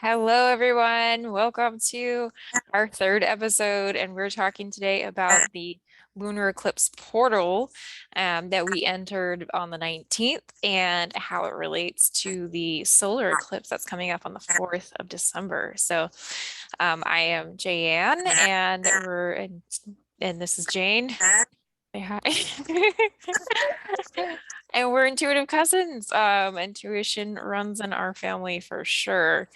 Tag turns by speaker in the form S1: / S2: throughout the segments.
S1: Hello, everyone. Welcome to our third episode, and we're talking today about the lunar eclipse portal that we entered on the 19th and how it relates to the solar eclipse that's coming up on the 4th of December. I am Jayan, and this is Jane. Say hi. And we're intuitive cousins. Intuition runs in our family for sure.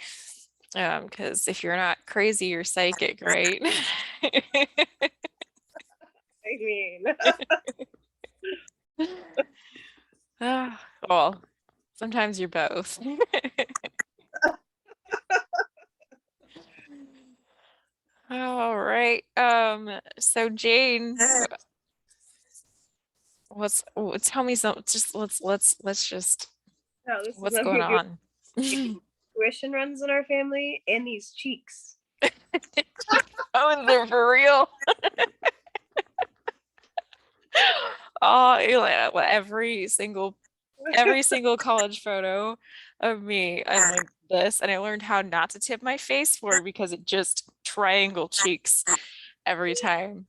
S1: Because if you're not crazy, you're psychic, right?
S2: I mean,
S1: Well, sometimes you're both. All right. So Jane, tell me some, just let's just,
S2: no, this is
S1: what's
S2: nothing
S1: going
S2: to do
S1: on?
S2: with tuition runs in our family and these cheeks.
S1: Oh, they're for real. Oh, every single college photo of me, I'm like this, and I learned how not to tip my face forward because it just triangle cheeks every time.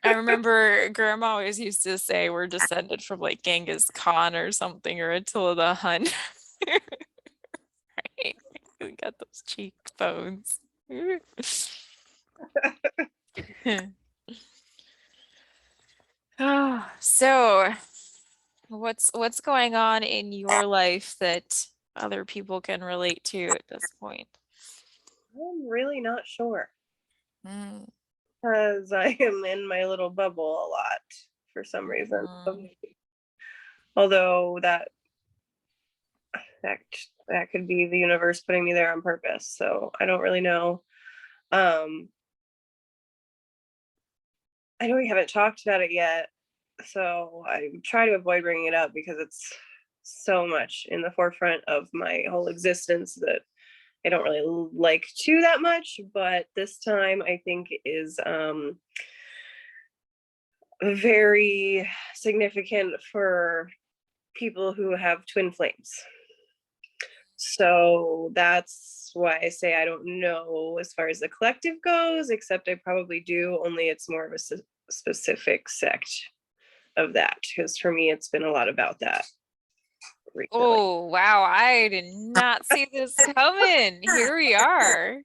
S1: I remember grandma always used to say we're descended from like Genghis Khan or something, or Attila the Hun. Right? We got those cheekbones. Oh, so what's going on in your life that other people can relate to at this point?
S2: I'm really not sure
S1: Mm,
S2: because I am in my little bubble a lot for some reason.
S1: mm,
S2: Although that that could be the universe putting me there on purpose. So I don't really know. Um, I know we haven't talked about it yet, so I try to avoid bringing it up because it's so much in the forefront of my whole existence that I don't really like to that much, but this time I think is very significant for people who have twin flames. So that's why I say I don't know as far as the collective goes, except I probably do, only it's more of a specific sect of that. Because for me, it's been a lot about that recently.
S1: Oh, wow. I did not see this coming. Here we are.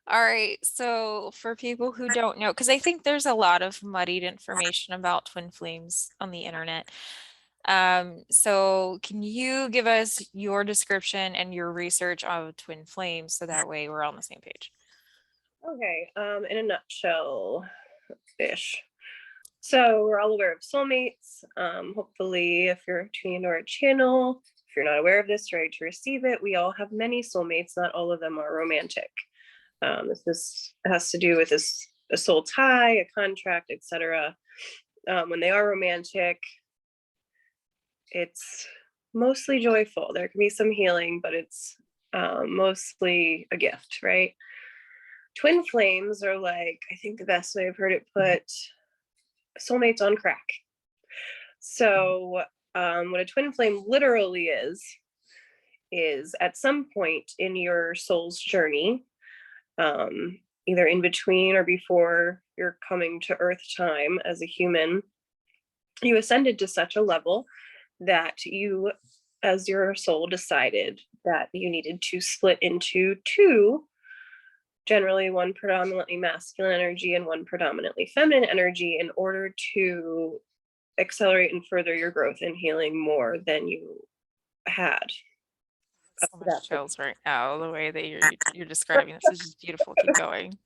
S1: All right. So, for people who don't know, because I think there's a lot of muddied information about twin flames on the internet. So can you give us your description and your research of twin flames so that way we're on the same page?
S2: Okay, in a nutshell, ish. So we're all aware of soulmates. Hopefully, if you're tuning into our channel, if you're not aware of this, try to receive it. We all have many soulmates. Not all of them are romantic. This has to do with a soul tie, a contract, etc. When they are romantic, it's mostly joyful. There can be some healing, but it's mostly a gift, right? Twin flames are like, I think the best way I've heard it put, soulmates on crack. So, what a twin flame literally is at some point in your soul's journey, either in between or before you're coming to Earth time as a human, you ascended to such a level that you, as your soul, decided that you needed to split into two, generally one predominantly masculine energy and one predominantly feminine energy, in order to accelerate and further your growth and healing more than you had.
S1: So much chills right now, the way that you're describing this is just beautiful. Keep going.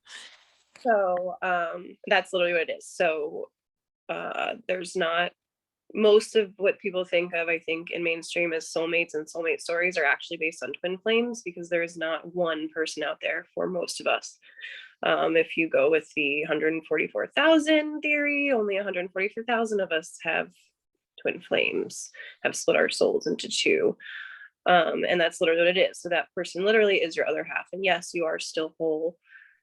S2: So that's literally what it is. So there's not, most of what people think of, I think, in mainstream as soulmates and soulmate stories are actually based on twin flames, because there is not one person out there for most of us. If you go with the 144,000 theory, only 144,000 of us have twin flames, have split our souls into two. And that's literally what it is. So that person literally is your other half. And yes, you are still whole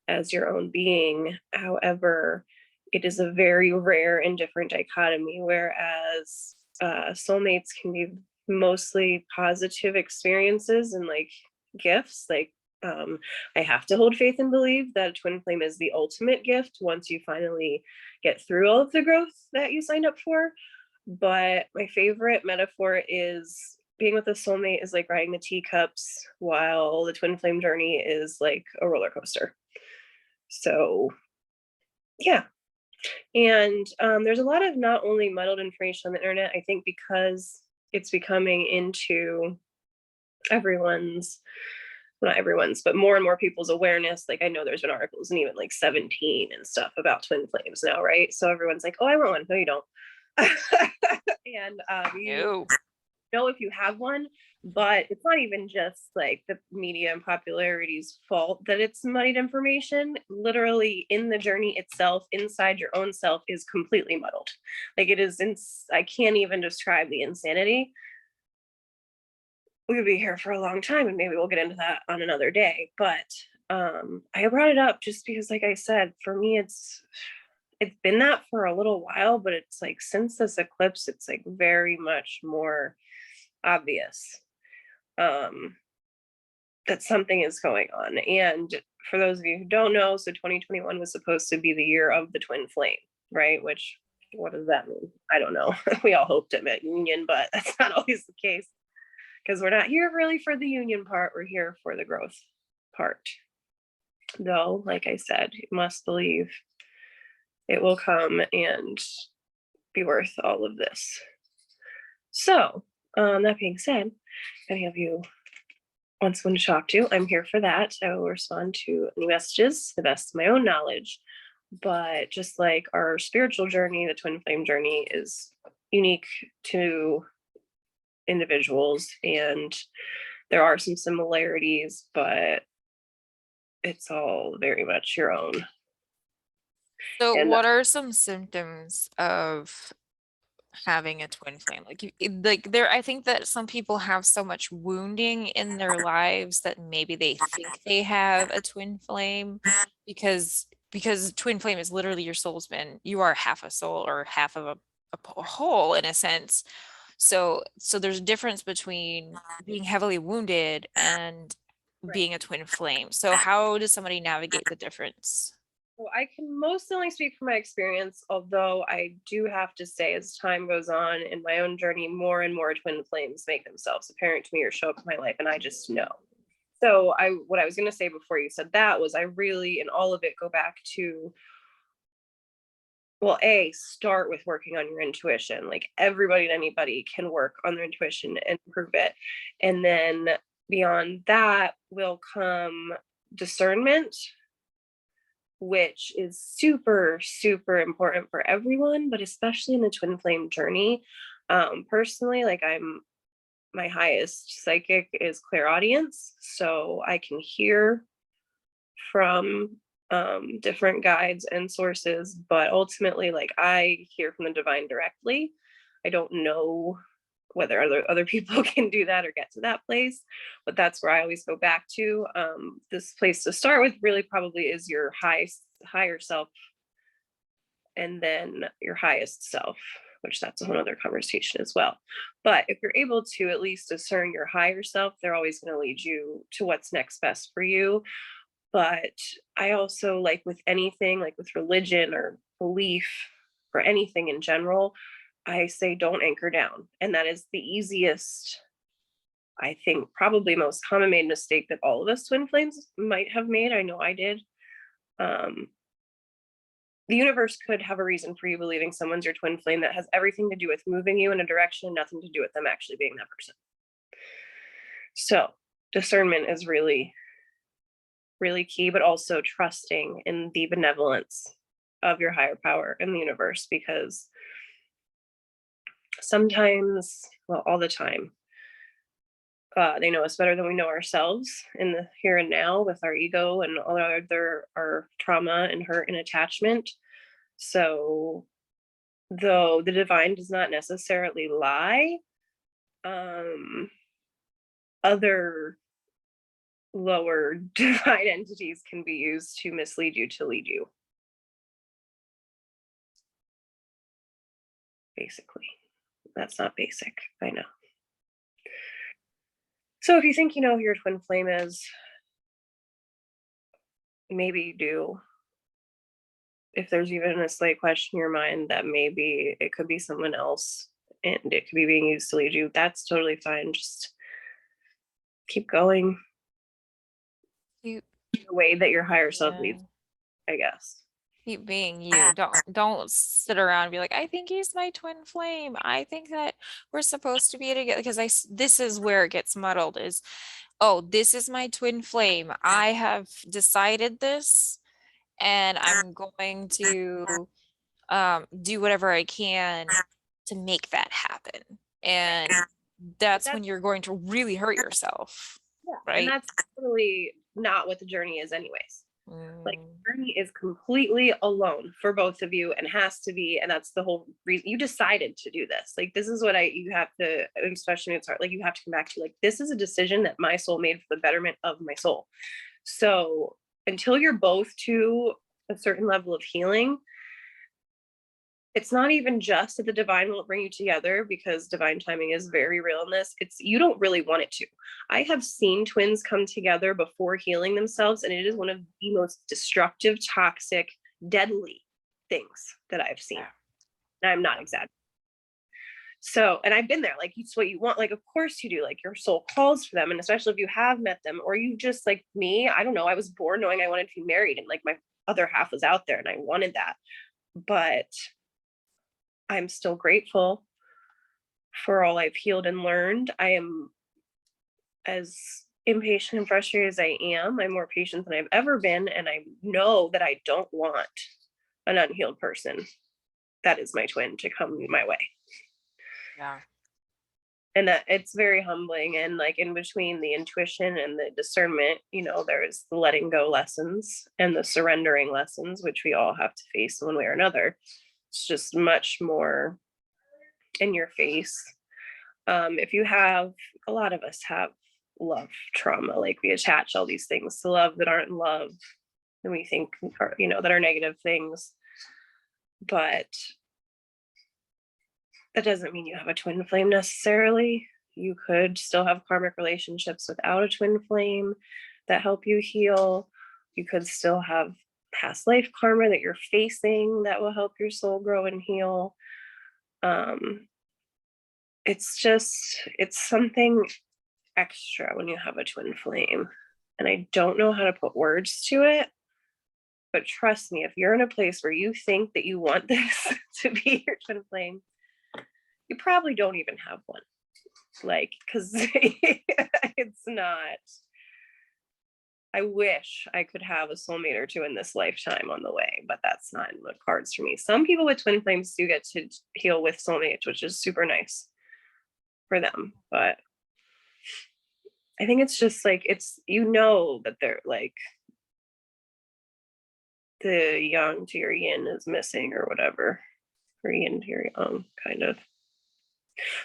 S2: as your own being. However, it is a very rare and different dichotomy, whereas soulmates can be mostly positive experiences and like gifts, like I have to hold faith and believe that a twin flame is the ultimate gift once you finally get through all of the growth that you signed up for. But my favorite metaphor is being with a soulmate is like riding the teacups, while the twin flame journey is like a roller coaster. So, yeah. And there's a lot of not only muddled information on the internet, I think because it's becoming into everyone's, not everyone's, but more and more people's awareness. Like I know there's been articles and even like 17 and stuff about twin flames now, right? So everyone's like, oh, I want one. No, you don't. And you
S1: No.
S2: know if you have one, but it's not even just like the media and popularity's fault that it's muddied information. Literally in the journey itself, inside your own self, is completely muddled. Like it is I can't even describe the insanity. We could be here for a long time and maybe we'll get into that on another day, but I brought it up just because, like I said, for me it's been that for a little while, but it's like since this eclipse it's like very much more obvious um that something is going on. And for those of you who don't know, so 2021 was supposed to be the year of the twin flame, right? Which, what does that mean? I don't know. We all hoped it meant union, but that's not always the case, because we're not here really for the union part, we're here for the growth part. Though, like I said, you must believe it will come and be worth all of this. So, that being said, if any of you want someone to talk to, I'm here for that. I will respond to any messages to the best of my own knowledge. But just like our spiritual journey, the twin flame journey is unique to individuals, and there are some similarities, but it's all very much your own.
S1: So
S2: And
S1: what are some symptoms of having a twin flame? Like like there, I think that some people have so much wounding in their lives that maybe they think they have a twin flame because twin flame is literally your soul's been, you are half a soul or half of a whole in a sense. So there's a difference between being heavily wounded and
S2: right.
S1: being a twin flame. So how does somebody navigate the difference?
S2: Well, I can mostly only speak from my experience, although I do have to say, as time goes on in my own journey, more and more twin flames make themselves apparent to me or show up in my life, and I just know. So what I was going to say before you said that was I really, in all of it, go back to, well, start with working on your intuition. Like everybody and anybody can work on their intuition and improve it. And then beyond that will come discernment, which is super, super important for everyone, but especially in the twin flame journey. Personally, like my highest psychic is clairaudience. So I can hear from different guides and sources, but ultimately, like I hear from the divine directly. I don't know whether other people can do that or get to that place, but that's where I always go back to. This place to start with really probably is your higher self, and then your highest self, which that's a whole other conversation as well. But if you're able to at least discern your higher self, they're always going to lead you to what's next best for you. But I also, like with anything, like with religion or belief or anything in general, I say don't anchor down. And that is the easiest, I think, probably most common made mistake that all of us twin flames might have made. I know I did. Um, the universe could have a reason for you believing someone's your twin flame that has everything to do with moving you in a direction, nothing to do with them actually being that person. So discernment is really, really key, but also trusting in the benevolence of your higher power in the universe, because sometimes, well, all the time, they know us better than we know ourselves in the here and now with our ego and all our trauma and hurt and attachment. So, though the divine does not necessarily lie, um, other lower divine entities can be used to mislead you to lead you, basically. That's not basic, I know. So if you think you know who your twin flame is, maybe you do. If there's even a slight question in your mind that maybe it could be someone else and it could be being used to lead you, that's totally fine. Just keep going
S1: You,
S2: the way that your higher self
S1: yeah.
S2: leads, I guess.
S1: Keep being you. Don't sit around and be like, I think he's my twin flame. I think that we're supposed to be together because this is where it gets muddled is, oh, this is my twin flame. I have decided this and I'm going to do whatever I can to make that happen. And
S2: But
S1: that's when
S2: that's,
S1: you're going to really hurt yourself,
S2: yeah, and
S1: right?
S2: that's totally not what the journey is, anyways. Like,
S1: Mm,
S2: the journey is completely alone for both of you and has to be, and that's the whole reason you decided to do this. Like, this is what you have to, especially when it's hard, like, you have to come back to, like, this is a decision that my soul made for the betterment of my soul. So until you're both to a certain level of healing, it's not even just that the divine won't bring you together, because divine timing is very real in this. It's you don't really want it to. I have seen twins come together before healing themselves, and it is one of the most destructive, toxic, deadly things that I've seen.
S1: yeah.
S2: And I'm not exaggerating. So, and I've been there, like, it's what you want. Like, of course you do. Like, your soul calls for them. And especially if you have met them, or you just, like me, I don't know, I was born knowing I wanted to be married, and like my other half was out there and I wanted that. But I'm still grateful for all I've healed and learned. I am as impatient and frustrated as I am. I'm more patient than I've ever been. And I know that I don't want an unhealed person that is my twin to come my way.
S1: Yeah.
S2: And that it's very humbling. And like, in between the intuition and the discernment, there's the letting go lessons and the surrendering lessons, which we all have to face one way or another. It's just much more in your face. If you have, a lot of us have love trauma, like we attach all these things to love that aren't love, and we think are, that are negative things. But that doesn't mean you have a twin flame necessarily. You could still have karmic relationships without a twin flame that help you heal. You could still have past life karma that you're facing that will help your soul grow and heal. um it's something extra when you have a twin flame. And I don't know how to put words to it, but trust me, if you're in a place where you think that you want this to be your twin flame, you probably don't even have one. Like, because it's not. I wish I could have a soulmate or two in this lifetime on the way, but that's not in the cards for me. Some people with twin flames do get to heal with soulmates, which is super nice for them. But I think it's just like, that they're like, the yang to your yin is missing or whatever, or yin to your yang, kind of.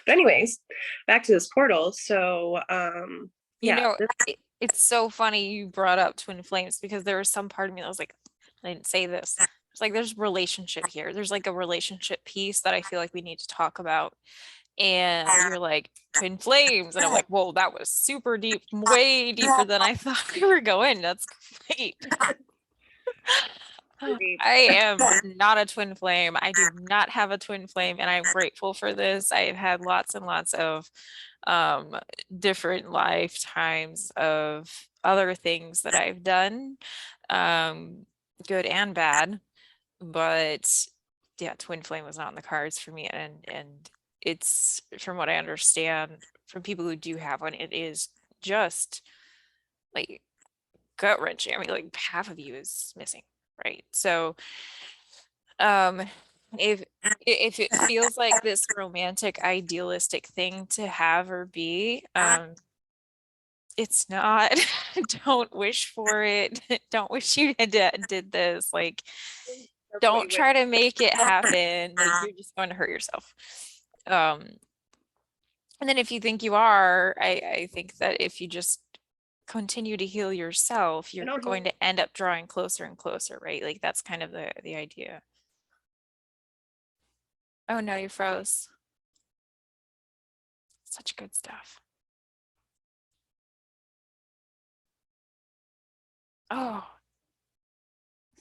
S2: But anyways, back to this portal. So
S1: You
S2: yeah,
S1: know, it's so funny you brought up twin flames because there was some part of me that was like, I didn't say this. It's like there's relationship here. There's like a relationship piece that I feel like we need to talk about. And you're like, twin flames. And I'm like, whoa, that was super deep, way deeper than I thought we were going. That's great. I am not a twin flame. I do not have a twin flame, and I'm grateful for this. I've had lots and lots of um, different lifetimes of other things that I've done, um, good and bad. But yeah, twin flame was not in the cards for me, and it's from what I understand from people who do have one, it is just like gut wrenching. I mean, like half of you is missing, right? So um if if it feels like this romantic idealistic thing to have or be, it's not. Don't wish for it. Don't wish you did this. Like,
S2: careful what
S1: don't
S2: you wish.
S1: try to make it happen. Like, you're just going to hurt yourself. um and then if you think you are, I think that if you just continue to heal yourself,
S2: I
S1: you're
S2: don't
S1: going
S2: know.
S1: to end up drawing closer and closer, right? Like that's kind of the idea. Oh no, you froze. Such good stuff. Oh,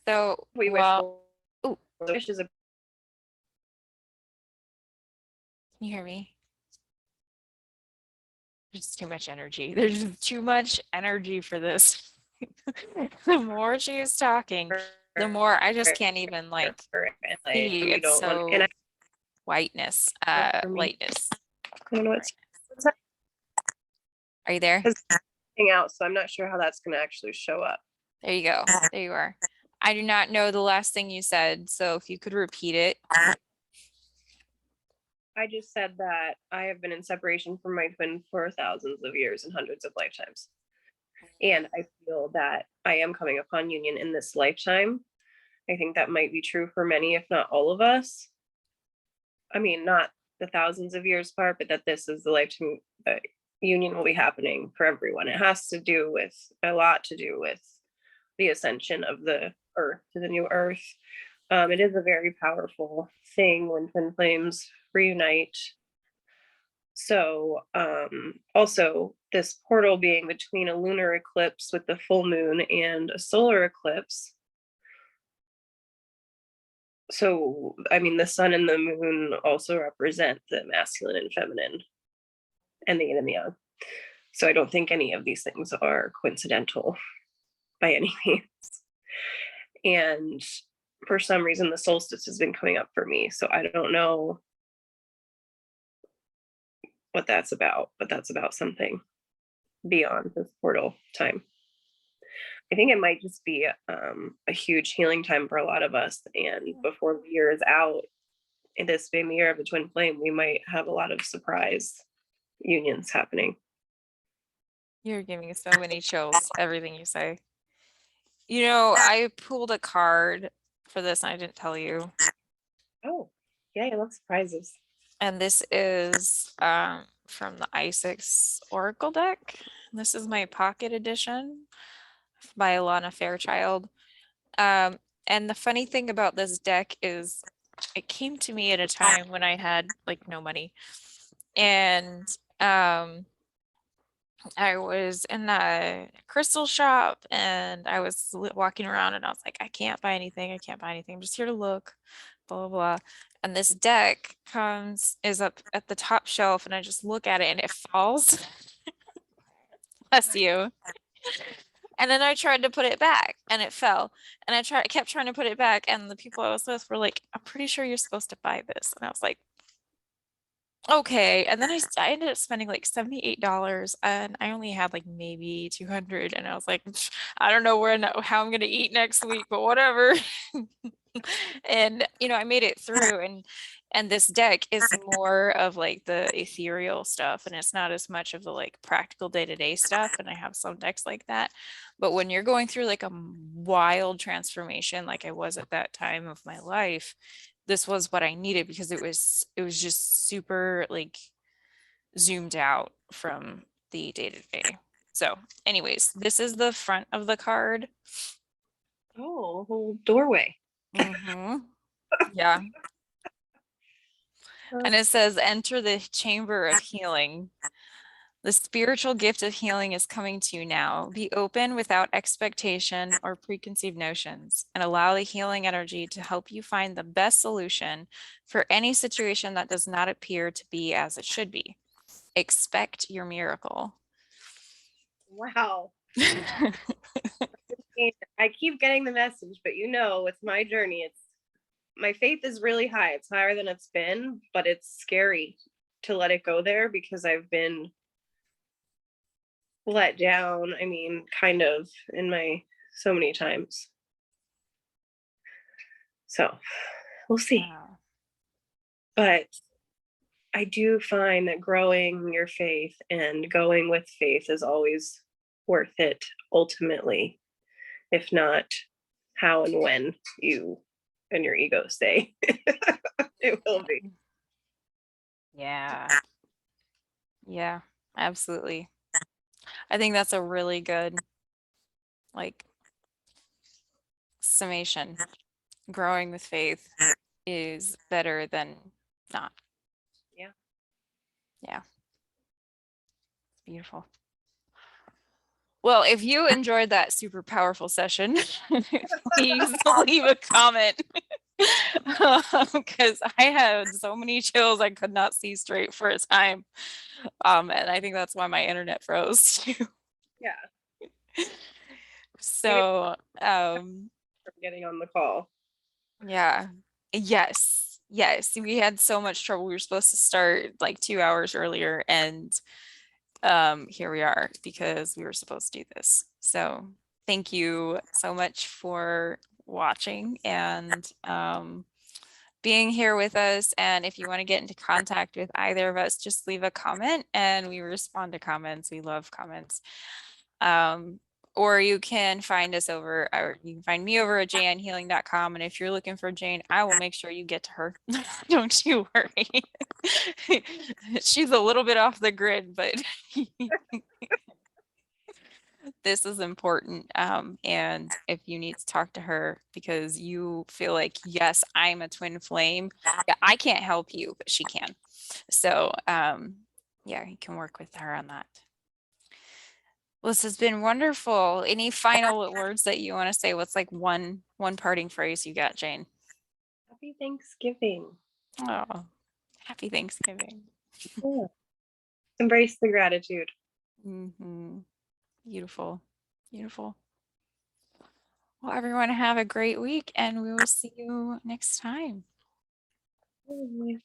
S1: So,
S2: We wish
S1: well,
S2: for
S1: oh,
S2: wishes.
S1: can you hear me? There's too much energy. There's just too much energy for this. The more she is talking, the more I just can't even like
S2: And like
S1: see.
S2: we
S1: It's
S2: don't want, and
S1: so whiteness,
S2: for me,
S1: lightness.
S2: I don't know what's that
S1: Are you there?
S2: hang out, so I'm not sure how that's going to actually show up.
S1: There you go. There you are. I do not know the last thing you said, so if you could repeat it.
S2: I just said that I have been in separation from my twin for thousands of years and hundreds of lifetimes. And I feel that I am coming upon union in this lifetime. I think that might be true for many, if not all of us. I mean, not the thousands of years part, but that this is the lifetime that union will be happening for everyone. It has to do with a lot to do with the ascension of the earth to the new earth. It is a very powerful thing when twin flames reunite. So, also, this portal being between a lunar eclipse with the full moon and a solar eclipse. So, I mean, the sun and the moon also represent the masculine and feminine and the yin and the yang. So, I don't think any of these things are coincidental by any means. And for some reason, the solstice has been coming up for me. So, I don't know what that's about, but that's about something beyond this portal time. I think it might just be a huge healing time for a lot of us. And before the year is out, in this being the year of the twin flame, we might have a lot of surprise unions happening.
S1: You're giving me so many chills, everything you say. You know, I pulled a card for this and I didn't tell you.
S2: Oh, yeah, I love surprises.
S1: And this is from the I6 Oracle deck. This is my pocket edition by Alana Fairchild. And the funny thing about this deck is it came to me at a time when I had like no money. And I was in a crystal shop and I was walking around and I was like, I can't buy anything. I can't buy anything. I'm just here to look, blah, blah, blah. And this deck is up at the top shelf and I just look at it and it falls. Bless you. And then I tried to put it back and it fell. And I kept trying to put it back. And the people I was with were like, I'm pretty sure you're supposed to buy this. And I was like, okay. And then I ended up spending like $78 and I only had like maybe 200. And I was like, I don't know how I'm going to eat next week, but whatever. And you know, I made it through and this deck is more of like the ethereal stuff and it's not as much of the like practical day-to-day stuff. And I have some decks like that. But when you're going through like a wild transformation, like I was at that time of my life, this was what I needed because it was just super like zoomed out from the day-to-day. So anyways, this is the front of the card.
S2: Oh, a whole doorway.
S1: Yeah.
S2: Uh,
S1: And it says, enter the chamber of healing. The spiritual gift of healing is coming to you now. Be open without expectation or preconceived notions and allow the healing energy to help you find the best solution for any situation that does not appear to be as it should be. Expect your miracle.
S2: wow. I keep getting the message, but with my journey, my faith is really high. It's higher than it's been, but it's scary to let it go there because I've been let down. I mean, kind of in my so many times. So we'll see.
S1: Wow.
S2: But I do find that growing your faith and going with faith is always worth it ultimately. If not, how and when you and your ego say it will be.
S1: Yeah. Yeah, absolutely. I think that's a really good like summation. Growing with faith is better than not.
S2: Yeah.
S1: Yeah, beautiful. Well, if you enjoyed that super powerful session, please leave a comment. Because I had so many chills I could not see straight for a time. And I think that's why my internet froze too.
S2: Yeah. Maybe
S1: So,
S2: I'm getting on the call.
S1: yeah. Yes. Yes. We had so much trouble. We were supposed to start like 2 hours earlier, and here we are because we were supposed to do this. So thank you so much for watching and being here with us. And if you want to get into contact with either of us, just leave a comment and we respond to comments. We love comments. Um, or you can find us over, or you can find me over at jayehealing.com. And if you're looking for Jane, I will make sure you get to her. Don't you worry. She's a little bit off the grid, but this is important. And if you need to talk to her because you feel like, yes, I'm a twin flame, yeah, I can't help you, but she can. So, yeah, you can work with her on that. Well, this has been wonderful. Any final words that you want to say? What's like one parting phrase you got, Jane?
S2: Happy Thanksgiving.
S1: Oh, happy Thanksgiving.
S2: Yeah. Embrace the gratitude.
S1: Hmm. Beautiful. Beautiful. Well, everyone have a great week and we will see you next time.
S2: Yeah.